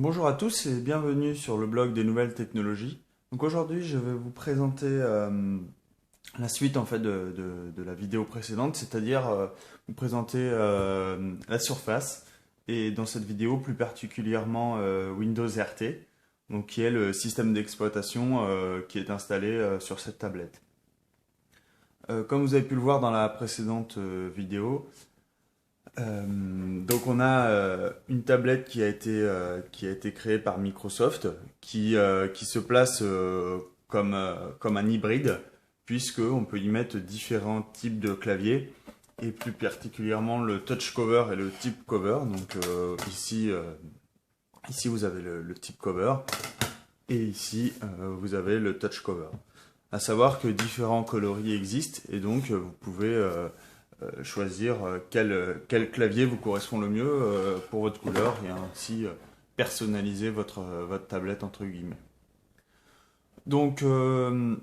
Bonjour à tous et bienvenue sur le blog des nouvelles technologies. Donc aujourd'hui, je vais vous présenter la suite en fait de la vidéo précédente, c'est-à-dire vous présenter la Surface et dans cette vidéo plus particulièrement Windows RT, donc qui est le système d'exploitation qui est installé sur cette tablette. Comme vous avez pu le voir dans la précédente vidéo, donc on a une tablette qui a été créée par Microsoft qui se place comme un hybride puisque on peut y mettre différents types de claviers et plus particulièrement le touch cover et le tip cover. Donc ici vous avez le tip cover et ici vous avez le touch cover. À savoir que différents coloris existent et donc vous pouvez choisir quel clavier vous correspond le mieux pour votre couleur et ainsi personnaliser votre tablette entre guillemets. Donc on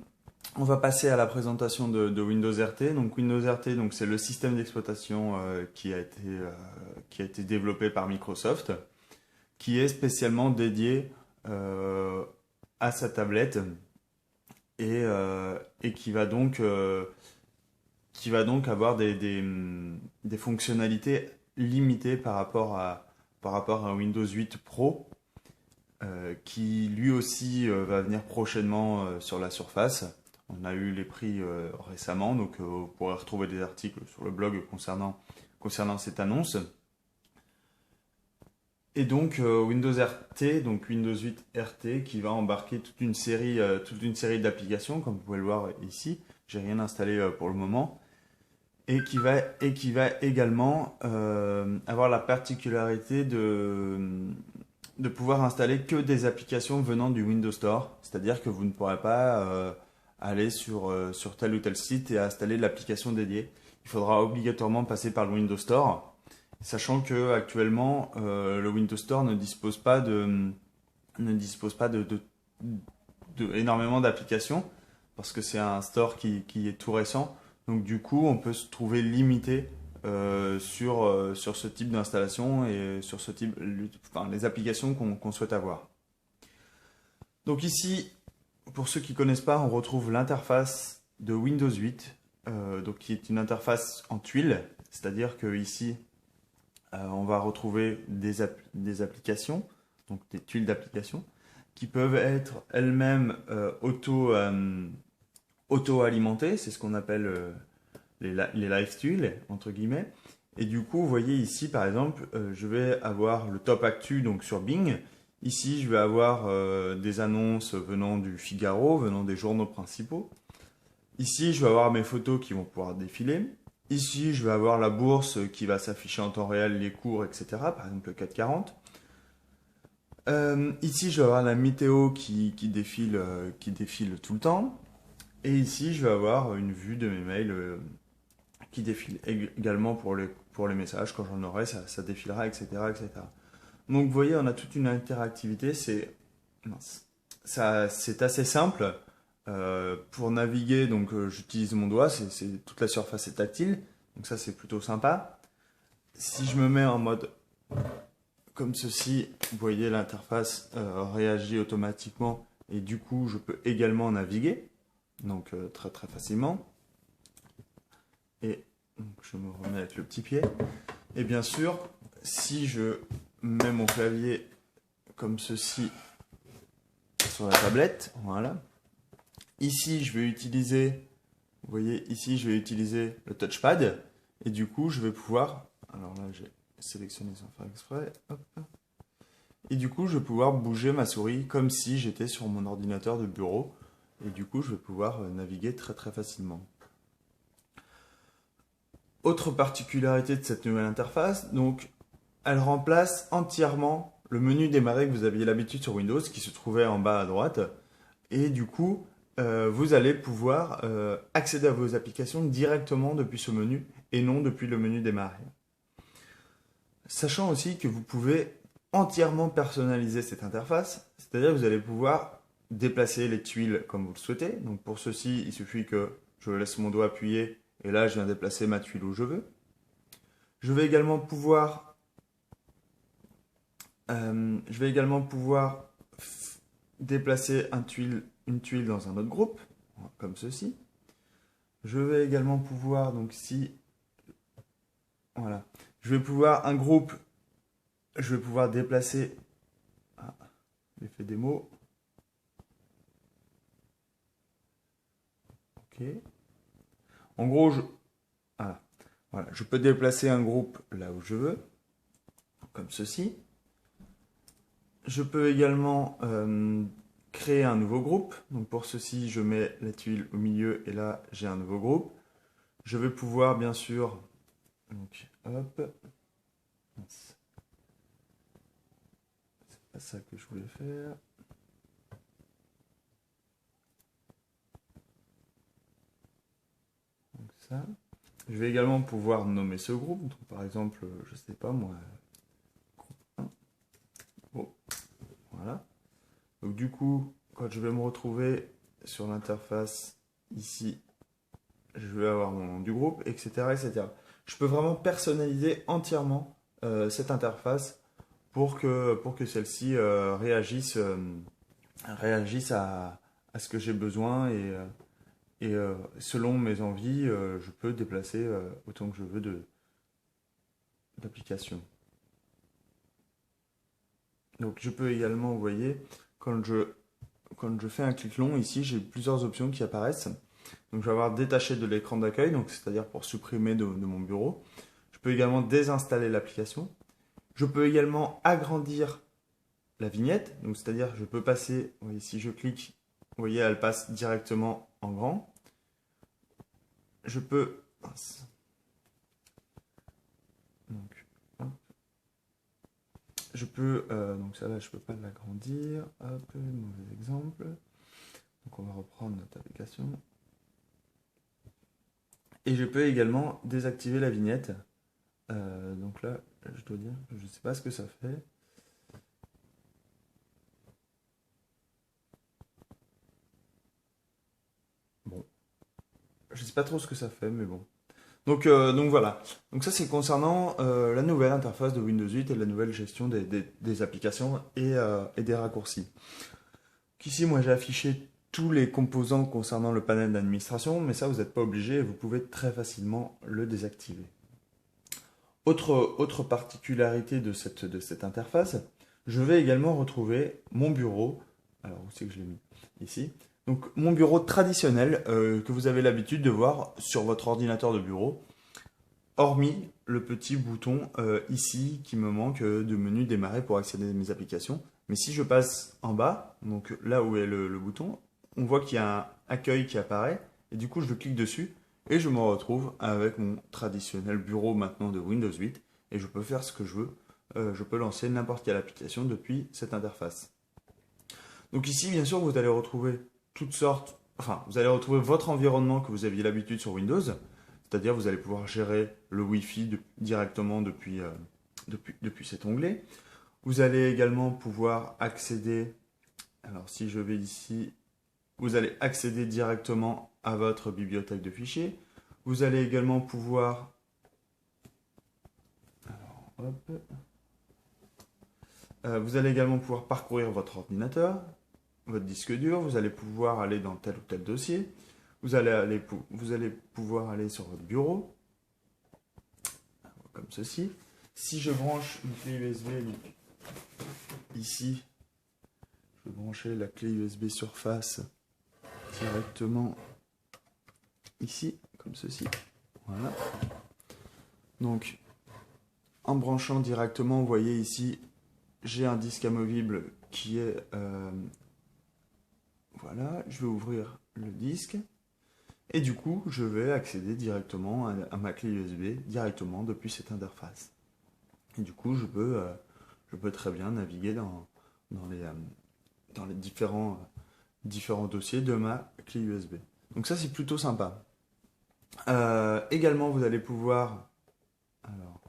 va passer à la présentation de Windows RT. Donc Windows RT, donc c'est le système d'exploitation qui a été développé par Microsoft, qui est spécialement dédié à sa tablette et qui va donc avoir des fonctionnalités limitées par rapport à Windows 8 Pro, qui lui aussi va venir prochainement sur la Surface. On a eu les prix récemment, donc vous pourrez retrouver des articles sur le blog concernant cette annonce. Et donc Windows RT, donc Windows 8 RT, qui va embarquer toute une série d'applications, comme vous pouvez le voir ici. J'ai rien installé pour le moment. Et qui va également avoir la particularité de pouvoir installer que des applications venant du Windows Store. C'est-à-dire que vous ne pourrez pas aller sur tel ou tel site et installer l'application dédiée. Il faudra obligatoirement passer par le Windows Store, sachant que actuellement le Windows Store ne dispose pas énormément d'applications parce que c'est un store qui est tout récent. Donc du coup, on peut se trouver limité sur ce type d'installation et sur les applications qu'on souhaite avoir. Donc ici, pour ceux qui ne connaissent pas, on retrouve l'interface de Windows 8, donc qui est une interface en tuiles, c'est-à-dire que ici, on va retrouver des applications, donc des tuiles d'applications, qui peuvent être elles-mêmes auto-alimentées, c'est ce qu'on appelle les live tuiles, entre guillemets. Et du coup, vous voyez ici, par exemple, je vais avoir le top actu donc sur Bing. Ici, je vais avoir des annonces venant du Figaro, venant des journaux principaux. Ici, je vais avoir mes photos qui vont pouvoir défiler. Ici, je vais avoir la bourse qui va s'afficher en temps réel, les cours, etc. Par exemple, le CAC 40. Ici, je vais avoir la météo qui défile tout le temps. Et ici, je vais avoir une vue de mes mails qui défile également pour les messages. Quand j'en aurai, ça défilera, etc., etc. Donc, vous voyez, on a toute une interactivité. C'est assez simple. Pour naviguer, donc j'utilise mon doigt. Toute la surface est tactile. Donc ça, c'est plutôt sympa. Si je me mets en mode comme ceci, vous voyez, l'interface réagit automatiquement. Et du coup, je peux également naviguer. Donc très très facilement. Et donc, je me remets avec le petit pied. Et bien sûr, si je mets mon clavier comme ceci sur la tablette, voilà. Ici, je vais utiliser, vous voyez, ici, je vais utiliser le touchpad. Et du coup, je vais pouvoir, alors là, j'ai sélectionné sans faire exprès, hop. Et du coup, je vais pouvoir bouger ma souris comme si j'étais sur mon ordinateur de bureau. Et du coup, je vais pouvoir naviguer très très facilement. Autre particularité de cette nouvelle interface, donc elle remplace entièrement le menu démarrer que vous aviez l'habitude sur Windows, qui se trouvait en bas à droite. Et du coup, vous allez pouvoir accéder à vos applications directement depuis ce menu et non depuis le menu démarrer. Sachant aussi que vous pouvez entièrement personnaliser cette interface, c'est-à-dire que vous allez pouvoir déplacer les tuiles comme vous le souhaitez. Donc pour ceci, il suffit que je laisse mon doigt appuyé et là je viens déplacer ma tuile où je veux. Je vais également pouvoir Je vais également pouvoir déplacer une tuile dans un autre groupe, comme ceci. Je vais également pouvoir, donc si, voilà, je vais pouvoir un groupe, je vais pouvoir déplacer, l'effet démo. Ok. En gros, voilà, je peux déplacer un groupe là où je veux, comme ceci. Je peux également créer un nouveau groupe. Donc pour ceci, je mets la tuile au milieu et là, j'ai un nouveau groupe. Je vais pouvoir, bien sûr, donc, hop, c'est pas ça que je voulais faire. Donc ça. Je vais également pouvoir nommer ce groupe. Donc, par exemple, je sais pas moi, groupe 1. Oh, voilà. Donc du coup, quand je vais me retrouver sur l'interface ici, je vais avoir mon nom du groupe, etc., etc. Je peux vraiment personnaliser entièrement cette interface pour que celle-ci réagisse à ce que j'ai besoin et selon mes envies, je peux déplacer autant que je veux d'applications. Donc je peux également, vous voyez, quand je fais un clic long ici, j'ai plusieurs options qui apparaissent. Donc je vais avoir détaché de l'écran d'accueil, donc c'est-à-dire pour supprimer de mon bureau. Je peux également désinstaller l'application. Je peux également agrandir la vignette, donc c'est-à-dire je peux passer, vous voyez, si je clique, vous voyez, elle passe directement en grand. Je peux, donc, je peux, donc ça là je peux pas l'agrandir, hop, mauvais exemple. Donc on va reprendre notre application. Et je peux également désactiver la vignette. Donc là, je dois dire, je ne sais pas ce que ça fait. Bon, je ne sais pas trop ce que ça fait, mais bon. Donc voilà. Donc ça c'est concernant la nouvelle interface de Windows 8 et la nouvelle gestion des applications et des raccourcis. Ici, moi j'ai affiché tous les composants concernant le panel d'administration, mais ça vous n'êtes pas obligé et vous pouvez très facilement le désactiver. Autre particularité de cette interface, je vais également retrouver mon bureau. Alors, où c'est que je l'ai mis? Ici. Donc, mon bureau traditionnel que vous avez l'habitude de voir sur votre ordinateur de bureau, hormis le petit bouton ici qui me manque de menu démarrer pour accéder à mes applications. Mais si je passe en bas, donc là où est le bouton, on voit qu'il y a un accueil qui apparaît et du coup je clique dessus et je me retrouve avec mon traditionnel bureau maintenant de Windows 8 et je peux faire ce que je veux. Je peux lancer n'importe quelle application depuis cette interface. Donc ici, bien sûr, vous allez retrouver toutes sortes, enfin, vous allez retrouver votre environnement que vous aviez l'habitude sur Windows, c'est-à-dire vous allez pouvoir gérer le Wi-Fi directement depuis cet onglet. Vous allez également pouvoir accéder, alors si je vais ici, vous allez accéder directement à votre bibliothèque de fichiers. Vous allez également pouvoir, alors, hop, vous allez également pouvoir parcourir votre ordinateur, votre disque dur, vous allez pouvoir aller dans tel ou tel dossier, vous allez pouvoir aller sur votre bureau, comme ceci. Si je branche une clé USB ici, je vais brancher la clé USB Surface directement ici, comme ceci. Voilà. Donc, en branchant directement, vous voyez ici, j'ai un disque amovible qui est... voilà, je vais ouvrir le disque. Et du coup, je vais accéder directement à ma clé USB, directement depuis cette interface. Et du coup, je peux très bien naviguer dans les différents dossiers de ma clé USB. Donc ça, c'est plutôt sympa. Également, vous allez pouvoir... Alors,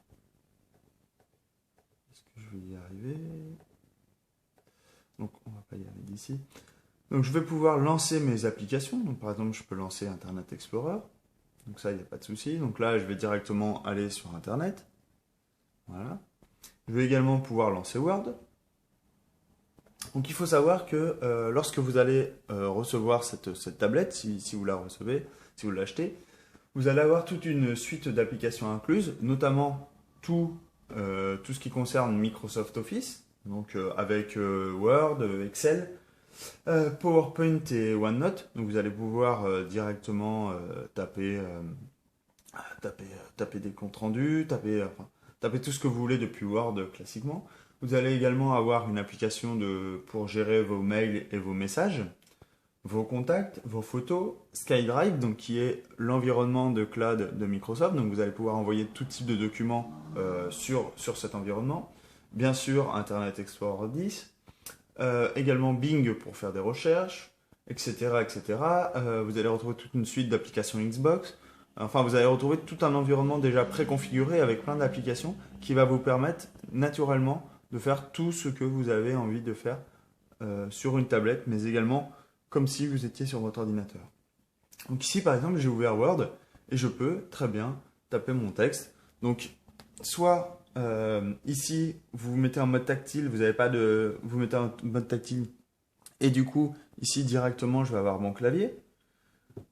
est-ce que je vais y arriver? Donc, on va pas y aller d'ici. Donc, je vais pouvoir lancer mes applications. Donc, par exemple, je peux lancer Internet Explorer. Donc ça, il n'y a pas de souci. Donc là, je vais directement aller sur Internet. Voilà. Je vais également pouvoir lancer Word. Donc il faut savoir que lorsque vous allez recevoir cette tablette, si vous la recevez, si vous l'achetez, vous allez avoir toute une suite d'applications incluses, notamment tout ce qui concerne Microsoft Office, donc avec Word, Excel, PowerPoint et OneNote. Donc vous allez pouvoir directement taper des comptes rendus, taper tout ce que vous voulez depuis Word classiquement. Vous allez également avoir une application pour gérer vos mails et vos messages, vos contacts, vos photos, SkyDrive, donc qui est l'environnement de cloud de Microsoft. Donc vous allez pouvoir envoyer tout type de documents sur cet environnement. Bien sûr, Internet Explorer 10. Également Bing pour faire des recherches, etc. etc. Vous allez retrouver toute une suite d'applications Xbox. Enfin, vous allez retrouver tout un environnement déjà préconfiguré avec plein d'applications qui va vous permettre naturellement de faire tout ce que vous avez envie de faire sur une tablette, mais également comme si vous étiez sur votre ordinateur. Donc ici, par exemple, j'ai ouvert Word et je peux très bien taper mon texte. Donc, soit ici, vous vous mettez en mode tactile, vous mettez en mode tactile et du coup, ici directement, je vais avoir mon clavier,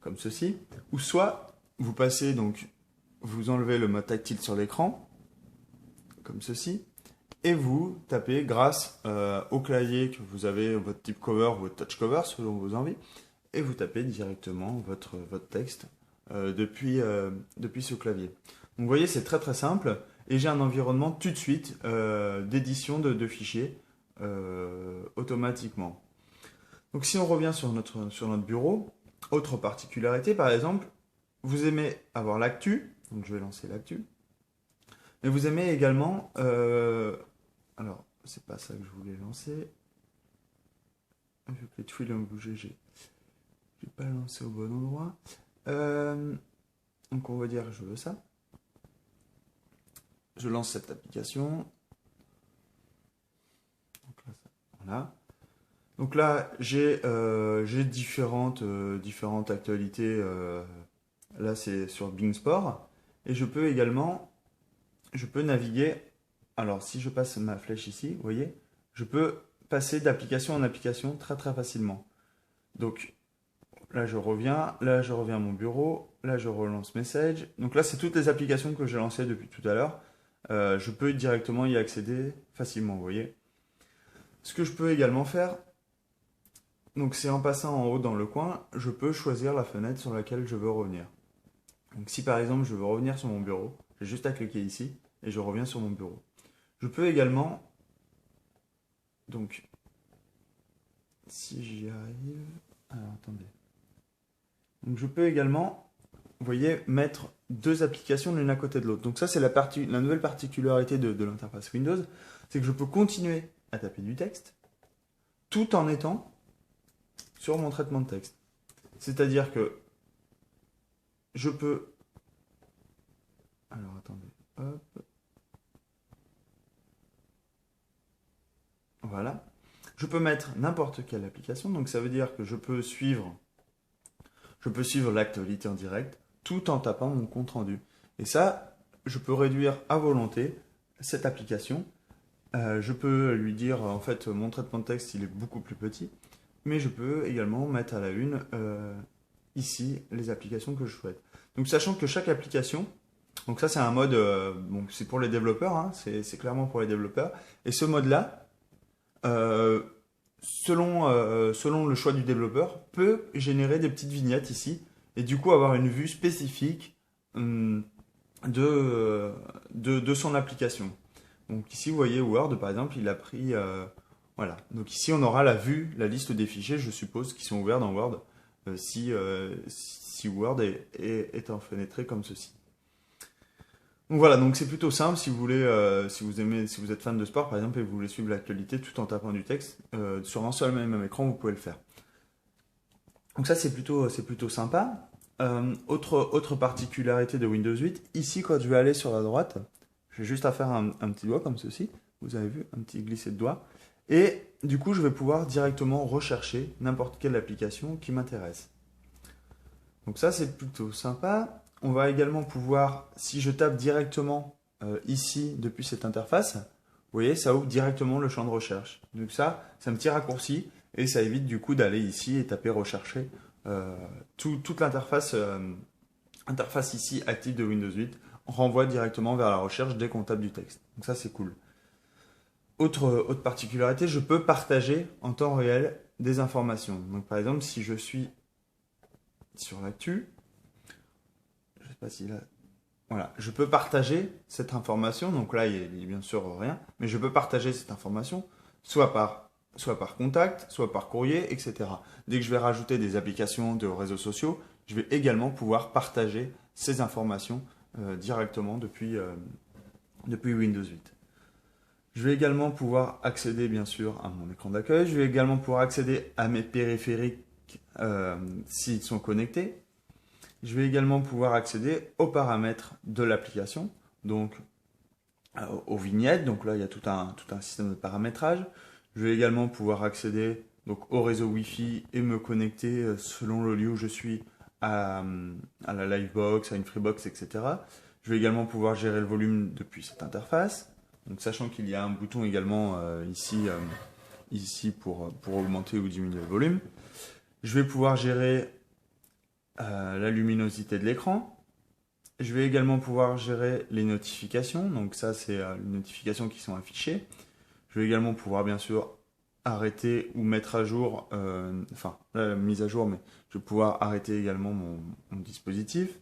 comme ceci. Ou soit, vous passez donc, vous enlevez le mode tactile sur l'écran, comme ceci, et vous tapez grâce au clavier que vous avez, votre type cover ou votre touch cover, selon vos envies, et vous tapez directement votre texte depuis ce clavier. Donc vous voyez, c'est très très simple, et j'ai un environnement tout de suite d'édition de fichiers automatiquement. Donc si on revient sur notre bureau, autre particularité, par exemple, vous aimez avoir l'actu, donc je vais lancer l'actu, mais vous aimez également, alors c'est pas ça que je voulais lancer, vu que les tuiles ont bougé, j'ai pas lancé au bon endroit, donc on va dire que je veux ça, je lance cette application, donc là, voilà. Donc là, j'ai différentes actualités. Là, c'est sur Bing Sport. Et je peux naviguer. Alors, si je passe ma flèche ici, vous voyez, je peux passer d'application en application très très facilement. Donc, là, je reviens à mon bureau. Là, je relance Message. Donc là, c'est toutes les applications que j'ai lancées depuis tout à l'heure. Je peux directement y accéder facilement, vous voyez. Ce que je peux également faire, donc c'est en passant en haut dans le coin, je peux choisir la fenêtre sur laquelle je veux revenir. Donc si par exemple je veux revenir sur mon bureau, j'ai juste à cliquer ici et je reviens sur mon bureau. Je peux également, donc si j'y arrive, alors attendez. Donc je peux également, vous voyez, mettre deux applications l'une à côté de l'autre. Donc ça c'est la nouvelle particularité de l'interface Windows, c'est que je peux continuer à taper du texte tout en étant sur mon traitement de texte. C'est-à-dire que je peux... Alors attendez, hop. Voilà. Je peux mettre n'importe quelle application, donc ça veut dire que je peux suivre l'actualité en direct tout en tapant mon compte rendu. Et ça, je peux réduire à volonté cette application. Je peux lui dire, en fait, mon traitement de texte, il est beaucoup plus petit. Mais je peux également mettre à la une, ici, les applications que je souhaite. Donc, sachant que chaque application, donc ça c'est un mode, donc c'est pour les développeurs, hein, c'est clairement pour les développeurs. Et ce mode-là, selon le choix du développeur, peut générer des petites vignettes ici, et du coup avoir une vue spécifique de son application. Donc ici, vous voyez, Word, par exemple, il a pris... voilà. Donc ici, on aura la liste des fichiers, je suppose, qui sont ouverts dans Word, si Word est enfenêtré comme ceci. Donc voilà, donc c'est plutôt simple si vous voulez, si vous êtes fan de sport, par exemple, et vous voulez suivre l'actualité tout en tapant du texte, sur un seul même écran, vous pouvez le faire. Donc ça, c'est plutôt sympa. Autre particularité de Windows 8, ici, quand je vais aller sur la droite, j'ai juste à faire un petit doigt comme ceci. Vous avez vu, un petit glissé de doigt. Et du coup, je vais pouvoir directement rechercher n'importe quelle application qui m'intéresse. Donc ça, c'est plutôt sympa. On va également pouvoir, si je tape directement ici, depuis cette interface, vous voyez, ça ouvre directement le champ de recherche. Donc ça, c'est un petit raccourci et ça évite du coup d'aller ici et taper rechercher. Toute l'interface interface ici active de Windows 8 renvoie directement vers la recherche dès qu'on tape du texte. Donc ça, c'est cool. Autre particularité, je peux partager en temps réel des informations. Donc par exemple, si je suis sur l'actu, je sais pas si là, voilà, je peux partager cette information. Donc là, il y a bien sûr rien, mais je peux partager cette information soit par contact, soit par courrier, etc. Dès que je vais rajouter des applications de réseaux sociaux, je vais également pouvoir partager ces informations directement depuis Windows 8. Je vais également pouvoir accéder bien sûr à mon écran d'accueil. Je vais également pouvoir accéder à mes périphériques s'ils sont connectés. Je vais également pouvoir accéder aux paramètres de l'application, donc aux vignettes. Donc là, il y a tout un système de paramétrage. Je vais également pouvoir accéder donc, au réseau Wi-Fi et me connecter selon le lieu où je suis à la Livebox, à une Freebox, etc. Je vais également pouvoir gérer le volume depuis cette interface. Donc, sachant qu'il y a un bouton également ici pour augmenter ou diminuer le volume. Je vais pouvoir gérer la luminosité de l'écran. Je vais également pouvoir gérer les notifications. Donc ça, c'est les notifications qui sont affichées. Je vais également pouvoir, bien sûr, arrêter ou mettre à jour, enfin, la mise à jour, mais je vais pouvoir arrêter également mon dispositif.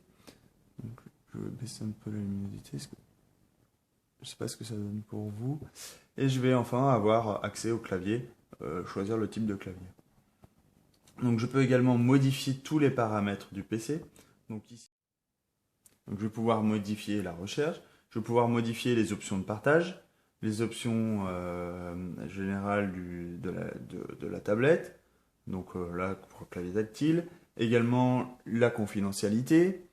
Donc, je vais baisser un peu la luminosité. Je ne sais pas ce que ça donne pour vous. Et je vais enfin avoir accès au clavier, choisir le type de clavier. Donc je peux également modifier tous les paramètres du PC. Donc ici, je vais pouvoir modifier la recherche, je vais pouvoir modifier les options de partage, les options générales de la tablette, donc là pour le clavier tactile, également la confidentialité,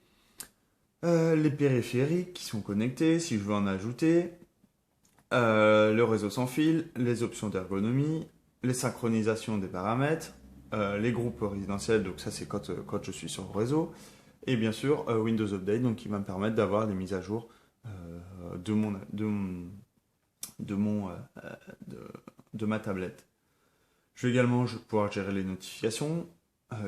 les périphériques qui sont connectés si je veux en ajouter, le réseau sans fil, les options d'ergonomie, les synchronisations des paramètres, les groupes résidentiels, donc ça c'est quand je suis sur le réseau, et bien sûr Windows Update, donc qui va me permettre d'avoir des mises à jour de ma tablette. Je vais également pouvoir gérer les notifications,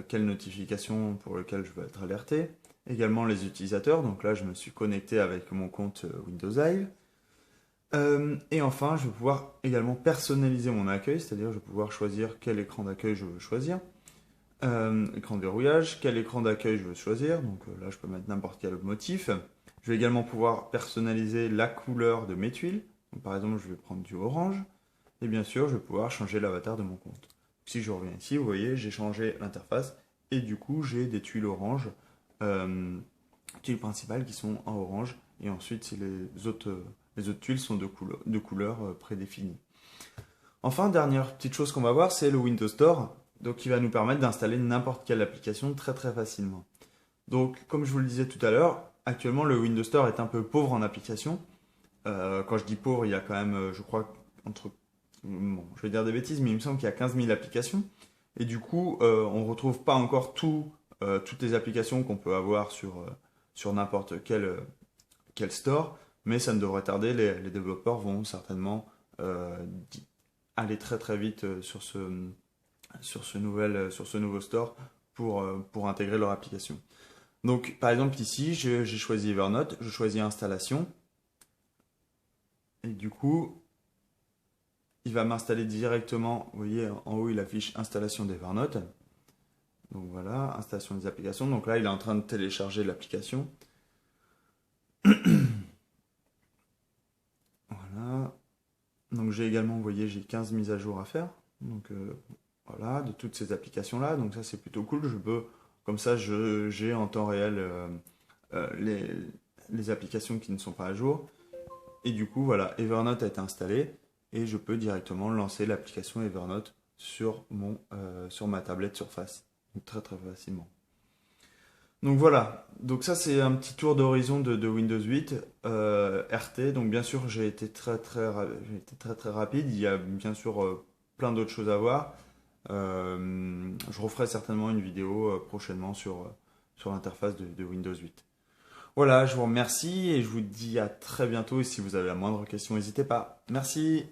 quelles notifications pour lesquelles je veux être alerté, également les utilisateurs, donc là je me suis connecté avec mon compte Windows Live. Et enfin, je vais pouvoir également personnaliser mon accueil, c'est-à-dire je vais pouvoir choisir quel écran d'accueil je veux choisir, écran de verrouillage, quel écran d'accueil je veux choisir, donc là je peux mettre n'importe quel motif. Je vais également pouvoir personnaliser la couleur de mes tuiles, donc, par exemple je vais prendre du orange, et bien sûr je vais pouvoir changer l'avatar de mon compte. Si je reviens ici, vous voyez, j'ai changé l'interface, et du coup j'ai des tuiles orange, tuiles principales qui sont en orange, et ensuite c'est les autres tuiles sont de couleurs prédéfinies. Enfin, dernière petite chose qu'on va voir, c'est le Windows Store, donc qui va nous permettre d'installer n'importe quelle application très très facilement. Donc, comme je vous le disais tout à l'heure, actuellement le Windows Store est un peu pauvre en applications. Quand je dis pauvre, il y a quand même, je crois, bon, je vais dire des bêtises, mais il me semble qu'il y a 15 000 applications. Et du coup, on ne retrouve pas encore toutes les applications qu'on peut avoir sur n'importe quel store. Mais ça ne devrait tarder, les développeurs vont certainement aller très très vite sur ce nouveau store pour intégrer leur application. Donc par exemple ici, j'ai choisi Evernote, je choisis installation, et du coup, il va m'installer directement, vous voyez en haut il affiche installation d'Evernote. Donc voilà, installation des applications, donc là il est en train de télécharger l'application. Voilà. Donc j'ai également, vous voyez, j'ai 15 mises à jour à faire. Donc voilà, de toutes ces applications-là. Donc ça c'est plutôt cool. Comme ça, j'ai en temps réel les applications qui ne sont pas à jour. Et du coup, voilà, Evernote a été installé et je peux directement lancer l'application Evernote sur ma tablette Surface. Donc très très facilement. Donc voilà, donc ça c'est un petit tour d'horizon de Windows 8 RT. Donc bien sûr j'ai été très très rapide. Il y a bien sûr plein d'autres choses à voir. Je referai certainement une vidéo prochainement sur l'interface de Windows 8. Voilà, je vous remercie et je vous dis à très bientôt. Et si vous avez la moindre question, n'hésitez pas. Merci.